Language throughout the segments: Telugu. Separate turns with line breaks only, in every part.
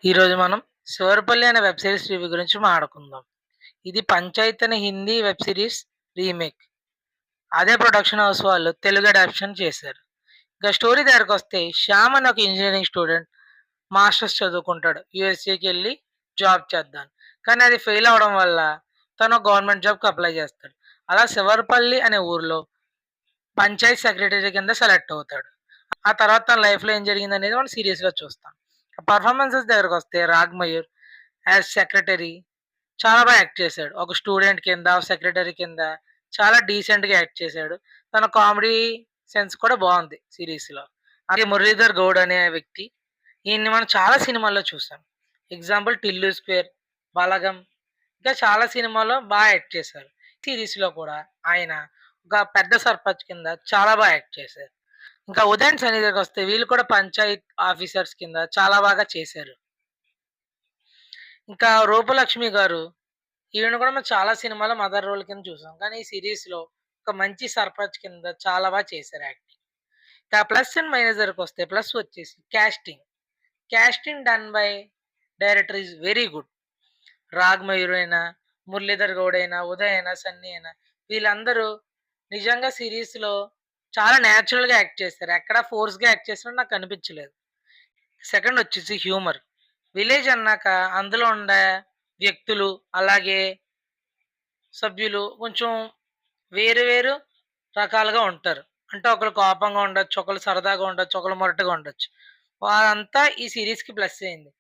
ఈరోజు మనం 'శివరపల్లి' అనే వెబ్ సీరీస్ రివ్యూ గురించి మాట్లాడుకుందాం. ఇది 'పంచాయత్' అనే హిందీ వెబ్ సీరీస్ రీమేక్. అదే ప్రొడక్షన్ హౌస్ వాళ్ళు తెలుగు అడాప్షన్ చేశారు. ఇక స్టోరీ దగ్గరకొస్తే శ్యామ్ అనే ఒక ఇంజినీరింగ్ స్టూడెంట్ మాస్టర్స్ చదువుకుంటాడు. యూఎస్ఏకెళ్ళి జాబ్ చేద్దాం. కానీ అది ఫెయిల్ అవ్వడం వల్ల తను గవర్నమెంట్ జాబ్‌కి అప్లై చేస్తాడు. అలా శివరపల్లి అనే ఊర్లో పంచాయత్ సెక్రటరీ కింద సెలెక్ట్ అవుతాడు. ఆ తర్వాత తన లైఫ్‌లో ఏం జరిగిందనేది మనం సీరియస్‌గా చూస్తాం. పర్ఫార్మెన్సెస్ దగ్గరకొస్తే 'రాగ్‌మయూర్' యాజ్ సెక్రటరీ చాలా బాగా యాక్ట్ చేశాడు. ఒక స్టూడెంట్ కింద, సెక్రటరీ కింద చాలా డీసెంట్‌గా యాక్ట్ చేశాడు. తన కామెడీ సెన్స్ కూడా బావుంది సీరీస్‌లో. అలాగే 'మురళీధర్ గౌడ్' అనే వ్యక్తి ఈయన్ని మనం చాలా సినిమాల్లో చూసాం. ఎగ్జాంపుల్ 'టిల్లు స్క్వేర్', 'బలగం' ఇంకా చాలా సినిమాల్లో యాక్ట్ చేశారు. సీరీస్‌లో కూడా ఆయన ఒక పెద్ద సర్పంచ్ కింద చాలా యాక్ట్ చేశారు. ఇంకా 'ఉదయ్ అండ్ శని' దగ్గరకొస్తే వీళ్ళు కూడా పంచాయత్ ఆఫీసర్స్ కింద చాలా బాగా చేశారు. ఇంకా 'రూపలక్ష్మి' గారు ఈవిడని కూడా మనం చాలా సినిమాలో మదర్ రోల్ కింద చూసాం. కానీ ఈ సీరీస్‌లో ఒక మంచి సర్పంచ్ కింద చాలా చేశారు యాక్టింగ్. ఇక ప్లస్ అండ్ మైనస్ దగ్గరకొస్తే ప్లస్ వచ్చేసి casting. Casting done by director is very good. 'Ragmayur' అయినా, 'మురళీధర్ గౌడ్' అయినా, 'ఉదయ్' అయినా, 'సన్నీ' అయినా వీళ్ళందరూ నిజంగా సీరీస్‌లో చాలా నేచురల్‌గా యాక్ట్ చేశారు. ఎక్కడ ఫోర్స్‌గా యాక్ట్ చేసినట్టు నాకు అనిపించలేదు. సెకండ్ వచ్చేసి హ్యూమర్. విలేజ్ అన్నాక అందులో ఉండే వ్యక్తులు, అలాగే సభ్యులు కొంచెం వేరు వేరు రకాలుగా ఉంటారు. అంటే ఒకళ్ళు కోపంగా ఉండొచ్చు, ఒకళ్ళు సరదాగా ఉండొచ్చు, ఒకళ్ళు మొరటుగా ఉండొచ్చు. వారంతా ఈ సీరీస్‌కి ప్లస్ అయింది.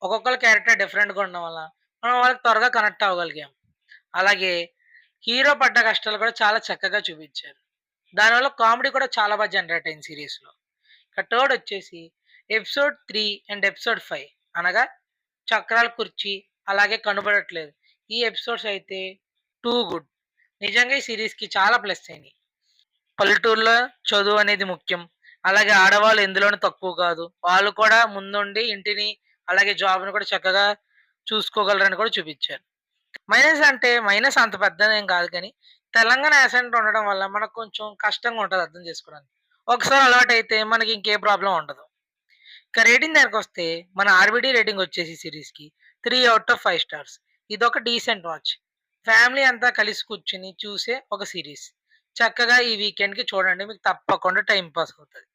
ఒక్కొక్కళ్ళ క్యారెక్టర్ డిఫరెంట్‌గా ఉండడం వల్ల మనం వాళ్ళకి త్వరగా కనెక్ట్ అవ్వగలిగాం. అలాగే హీరో పడ్డ కష్టాలు కూడా చాలా చక్కగా చూపించారు. దానివల్ల కామెడీ కూడా చాలా జనరేట్ అయింది సీరీస్‌లో. ఇక థర్డ్ వచ్చేసి ఎపిసోడ్ 3 అండ్ ఎపిసోడ్ 5 అనగా చక్రాల కుర్చీ, అలాగే కనబడట్లేదు. ఈ ఎపిసోడ్స్ అయితే టూ గుడ్. నిజంగా ఈ సీరీస్‌కి చాలా ప్లస్ అయినాయి. పల్లెటూరులో చదువు అనేది ముఖ్యం. అలాగే ఆడవాళ్ళు ఎందులోనూ తక్కువ కాదు. వాళ్ళు కూడా ముందుండి ఇంటిని, అలాగే జాబ్‌ని కూడా చక్కగా చూసుకోగలరని కూడా చూపిచ్చారు. మైనస్ అంటే మైనస్ అంత పెద్దదేం కాదు కానీ, తెలంగాణ యాసెంట్ ఉండడం వల్ల మనకు కొంచెం కష్టంగా ఉంటది అర్థం చేసుకోవడానికి. ఒకసారి అలవాటైతే మనకి ఇంకే ప్రాబ్లమ్ ఉండదు. ఇక రేటింగ్ దగ్గరకొస్తే మన ఆర్‌బీడీ రేటింగ్ వచ్చేసి సీరీస్‌కి 3/5 స్టార్స్. ఇదొక డీసెంట్ వాచ్. ఫ్యామిలీ అంతా కలిసి కూర్చొని చూసే ఒక సీరీస్. చక్కగా ఈ వీకెండ్‌కి చూడండి. మీకు తప్పకుండా టైమ్ పాస్ అవుతది.